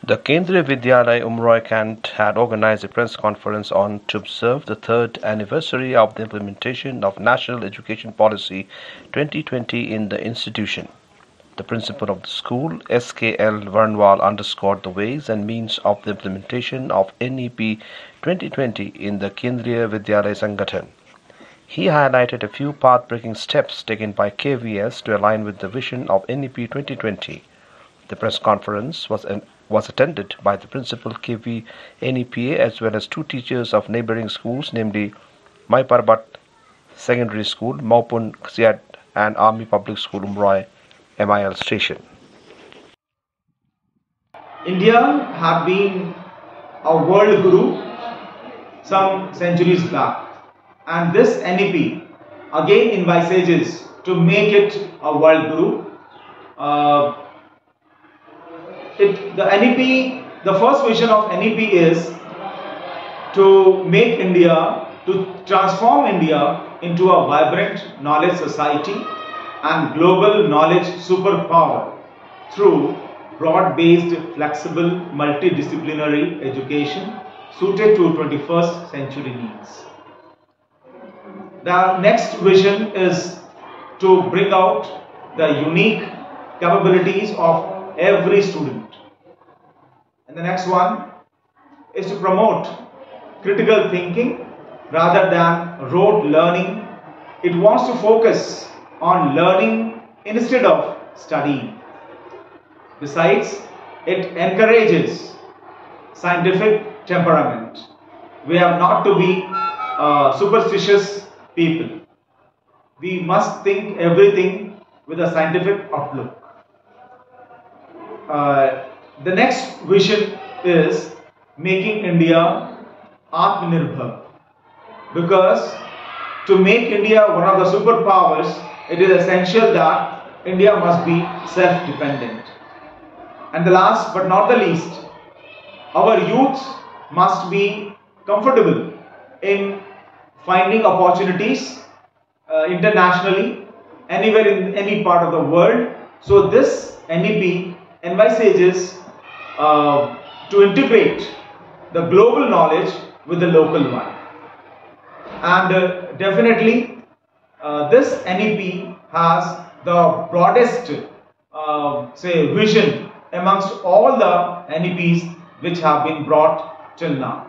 The Kendriya Vidyalaya Umroi Cantt had organized a press conference on to observe the third anniversary of the implementation of National Education Policy 2020 in the institution. The principal of the school, SK.L.Varnwall, underscored the ways and means of the implementation of NEP 2020 in the Kendriya Vidyalaya Sangathan. He highlighted a few path-breaking steps taken by KVS to align with the vision of NEP 2020. The press conference was attended by the principal KV NEPA as well as two teachers of neighboring schools, namely Mai Parbat Secondary School, Maupun Xiat, and Army Public School, Umroi MIL Station. India had been a world guru some centuries back, and this NEP again envisages to make it a world guru. The first vision of NEP is to make India, to transform India into a vibrant knowledge society and global knowledge superpower through broad-based, flexible, multidisciplinary education suited to 21st century needs. The next vision is to bring out the unique capabilities of every student. And the next one is to promote critical thinking rather than rote learning. It wants to focus on learning instead of studying. Besides, it encourages scientific temperament. We have not to be superstitious people. We must think everything with a scientific outlook. The next vision is making India Atmanirbhar, because to make India one of the superpowers, it is essential that India must be self-dependent. And the last but not the least, our youth must be comfortable in finding opportunities internationally, anywhere in any part of the world. So this NEP envisages to integrate the global knowledge with the local one. And definitely this NEP has the broadest vision amongst all the NEPs which have been brought till now.